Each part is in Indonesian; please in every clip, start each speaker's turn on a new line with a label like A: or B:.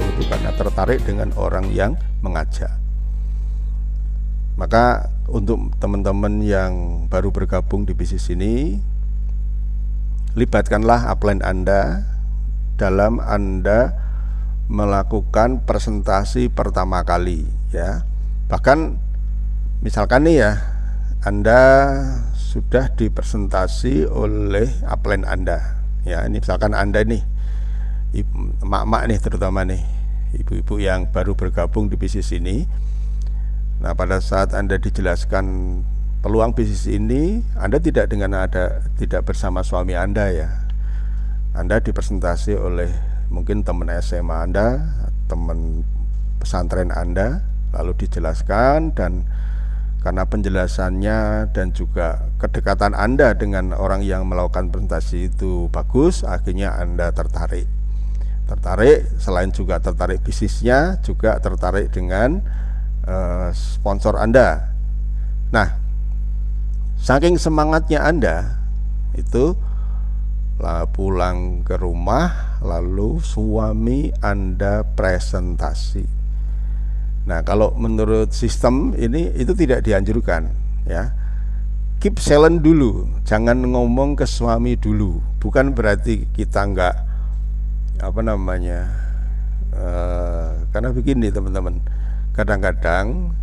A: itu karena tertarik dengan orang yang mengajak. Maka untuk teman-teman yang baru bergabung di bisnis ini, libatkanlah upline Anda dalam Anda melakukan presentasi pertama kali, ya. Bahkan misalkan nih ya, Anda sudah dipresentasi oleh upline Anda, ya. Ini misalkan Anda nih, emak-emak nih, terutama nih ibu-ibu yang baru bergabung di bisnis ini. Nah, pada saat Anda dijelaskan peluang bisnis ini, Anda tidak bersama suami Anda, ya. Anda dipresentasi oleh mungkin teman SMA Anda, teman pesantren Anda, lalu dijelaskan, dan karena penjelasannya dan juga kedekatan Anda dengan orang yang melakukan presentasi itu bagus, akhirnya Anda tertarik. Selain juga tertarik bisnisnya, juga tertarik dengan sponsor Anda. Nah, saking semangatnya Anda itu, pulang ke rumah lalu suami Anda presentasi. Nah, kalau menurut sistem ini itu tidak dianjurkan, ya. Keep silent dulu, jangan ngomong ke suami dulu. Bukan berarti kita enggak karena begini teman-teman, kadang-kadang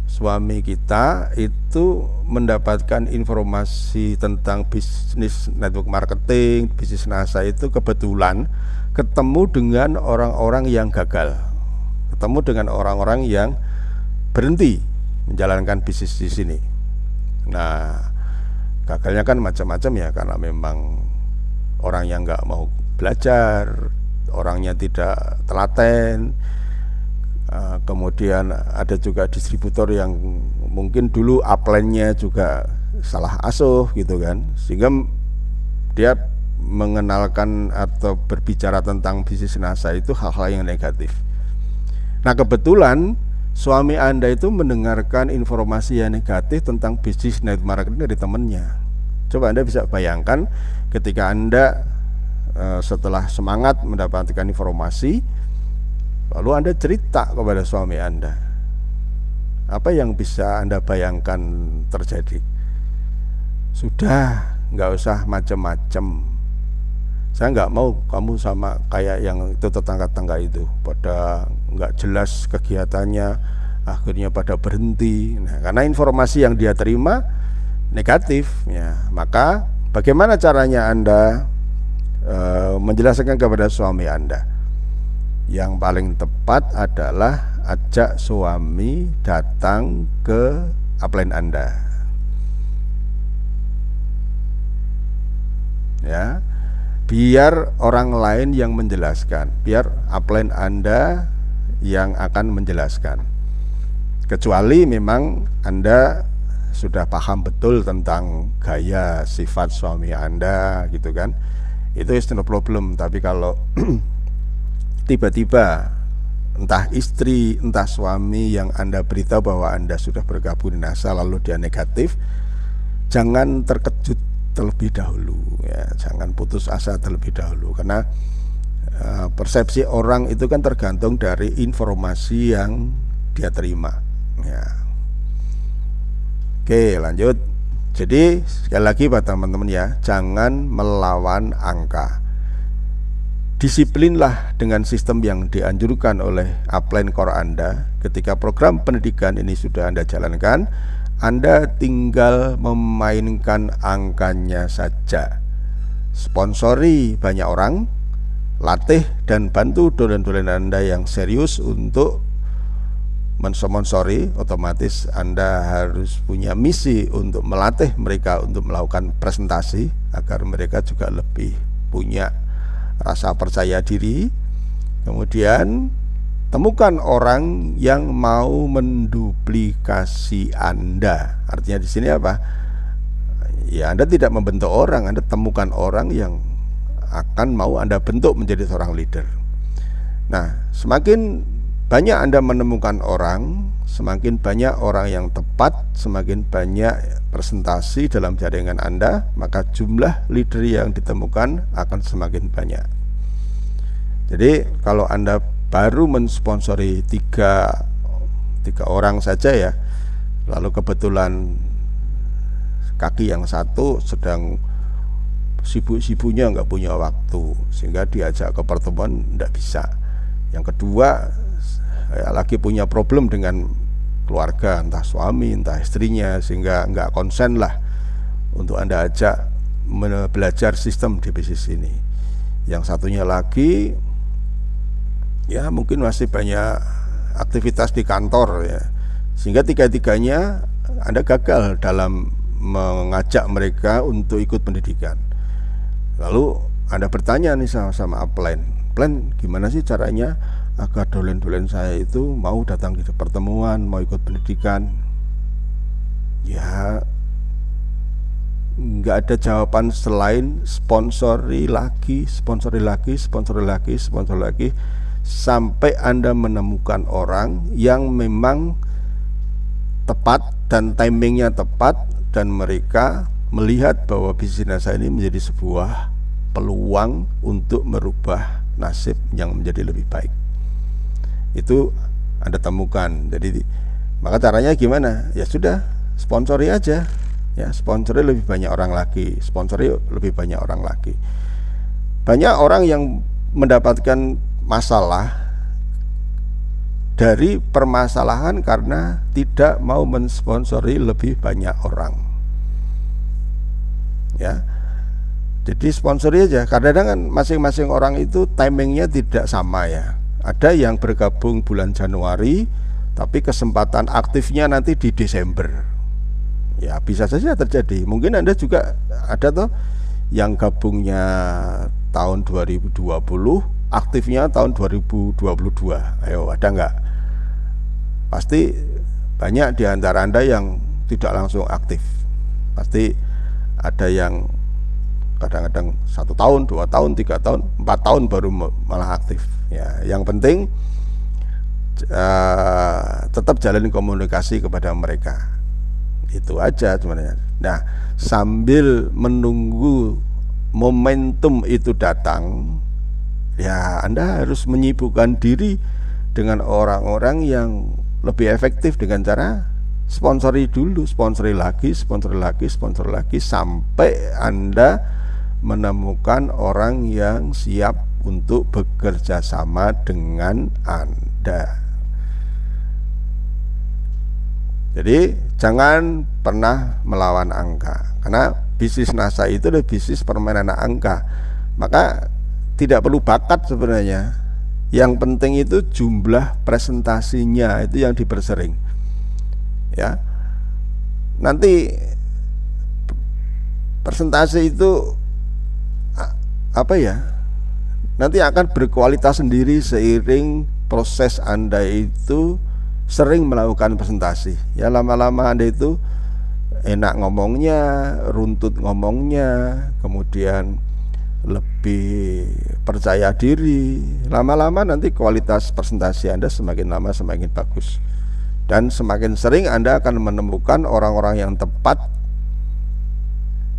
A: suami kita itu mendapatkan informasi tentang bisnis network marketing, bisnis NASA itu kebetulan ketemu dengan orang-orang yang gagal, ketemu dengan orang-orang yang berhenti menjalankan bisnis di sini. Nah, gagalnya kan macam-macam, ya, karena memang orang yang nggak mau belajar, orangnya tidak telaten. Kemudian ada juga distributor yang mungkin dulu upline-nya juga salah asuh gitu kan, sehingga dia mengenalkan atau berbicara tentang bisnis NASA itu hal-hal yang negatif. Nah, kebetulan suami Anda itu mendengarkan informasi yang negatif tentang bisnis network marketing dari temannya. Coba Anda bisa bayangkan ketika Anda setelah semangat mendapatkan informasi, lalu Anda cerita kepada suami Anda, apa yang bisa Anda bayangkan terjadi? Sudah, nggak usah macam-macam. Saya nggak mau kamu sama kayak yang itu tetangga-tetangga itu, pada nggak jelas kegiatannya, akhirnya pada berhenti. Nah, karena informasi yang dia terima negatif, ya. Maka bagaimana caranya Anda menjelaskan kepada suami Anda? Yang paling tepat adalah ajak suami datang ke upline Anda, ya, biar orang lain yang menjelaskan, biar upline Anda yang akan menjelaskan. Kecuali memang Anda sudah paham betul tentang gaya sifat suami Anda gitu kan, itu is no problem. Tapi kalau tiba-tiba entah istri, entah suami yang Anda beritahu bahwa Anda sudah bergabung di NASA lalu dia negatif, jangan terkejut terlebih dahulu, ya. Jangan putus asa terlebih dahulu, karena persepsi orang itu kan tergantung dari informasi yang dia terima, ya. Oke, lanjut. Jadi sekali lagi buat teman-teman, ya, jangan melawan angka. Disiplinlah dengan sistem yang dianjurkan oleh upline core Anda. Ketika program pendidikan ini sudah Anda jalankan, Anda tinggal memainkan angkanya saja. Sponsori banyak orang, latih dan bantu dolen-dolen Anda yang serius untuk mensponsori. Otomatis Anda harus punya misi untuk melatih mereka untuk melakukan presentasi agar mereka juga lebih punya rasa percaya diri. Kemudian temukan orang yang mau menduplikasi Anda. Artinya di sini apa? Ya, Anda tidak membentuk orang, Anda temukan orang yang akan mau Anda bentuk menjadi seorang leader. Nah, semakin banyak Anda menemukan orang, semakin banyak orang yang tepat, semakin banyak presentasi dalam jaringan Anda, maka jumlah leader yang ditemukan akan semakin banyak. Jadi kalau Anda baru mensponsori tiga orang saja ya, lalu kebetulan kaki yang satu sedang sibuk-sibuknya nggak punya waktu sehingga diajak ke pertemuan nggak bisa. Yang kedua lagi punya problem dengan keluarga, entah suami entah istrinya, sehingga nggak konsen lah untuk Anda ajak belajar sistem di bisnis ini. Yang satunya lagi ya mungkin masih banyak aktivitas di kantor ya, sehingga tiga-tiganya Anda gagal dalam mengajak mereka untuk ikut pendidikan. Lalu Anda bertanya nih sama upline, plan gimana sih caranya agar dolen-dolen saya itu mau datang ke pertemuan, mau ikut pendidikan? Ya nggak ada jawaban selain sponsori lagi, sampai Anda menemukan orang yang memang tepat dan timingnya tepat, dan mereka melihat bahwa bisnis saya ini menjadi sebuah peluang untuk merubah nasib yang menjadi lebih baik. Itu Anda temukan. Jadi maka caranya gimana? Ya sudah, sponsori aja. Ya, sponsori lebih banyak orang lagi. Banyak orang yang mendapatkan masalah dari permasalahan karena tidak mau mensponsori lebih banyak orang. Ya. Jadi sponsori aja. Kadang-kadang kan masing-masing orang itu timingnya tidak sama ya. Ada yang bergabung bulan Januari, tapi kesempatan aktifnya nanti di Desember. Ya bisa saja terjadi. Mungkin Anda juga ada toh yang gabungnya tahun 2020, aktifnya tahun 2022. Ayo, ada nggak? Pasti banyak di antara Anda yang tidak langsung aktif. Pasti ada yang kadang-kadang 1 tahun, 2 tahun, 3 tahun, 4 tahun baru malah aktif. Ya, yang penting tetap jalin komunikasi kepada mereka. Itu aja sebenarnya. Nah, sambil menunggu momentum itu datang, ya Anda harus menyibukkan diri dengan orang-orang yang lebih efektif dengan cara sponsori dulu, sponsori lagi, sampai Anda menemukan orang yang siap untuk bekerja sama dengan Anda. Jadi jangan pernah melawan angka, karena bisnis NASA itu adalah bisnis permainan angka. Maka tidak perlu bakat sebenarnya. Yang penting itu jumlah presentasinya itu yang dipersering. Ya. Nanti presentasi itu apa ya? Nanti akan berkualitas sendiri seiring proses Anda itu sering melakukan presentasi. Ya, lama-lama Anda itu enak ngomongnya, runtut ngomongnya, kemudian lebih percaya diri. Lama-lama nanti kualitas presentasi Anda semakin lama semakin bagus. Dan semakin sering Anda akan menemukan orang-orang yang tepat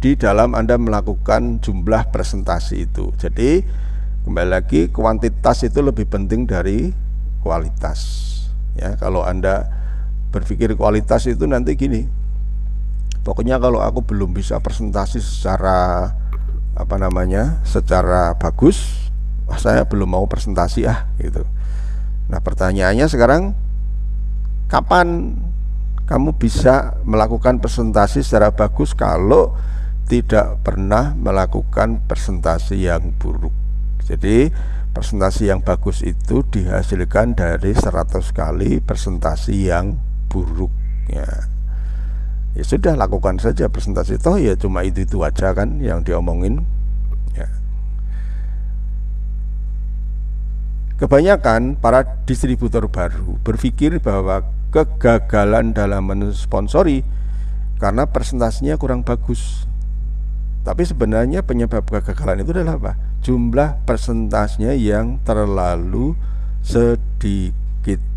A: di dalam Anda melakukan jumlah presentasi itu. Jadi kembali lagi, kuantitas itu lebih penting dari kualitas. Ya, kalau Anda berpikir kualitas itu nanti gini, pokoknya kalau aku belum bisa presentasi secara secara bagus, saya belum mau presentasi gitu. Nah, pertanyaannya sekarang, kapan kamu bisa melakukan presentasi secara bagus kalau tidak pernah melakukan presentasi yang buruk? Jadi presentasi yang bagus itu dihasilkan dari 100 kali presentasi yang buruk. Ya sudah, lakukan saja presentasi, toh ya cuma itu aja kan yang diomongin. Ya. Kebanyakan para distributor baru berpikir bahwa kegagalan dalam mensponsori karena presentasinya kurang bagus. Tapi sebenarnya penyebab kegagalan itu adalah apa? Jumlah presentasinya yang terlalu sedikit.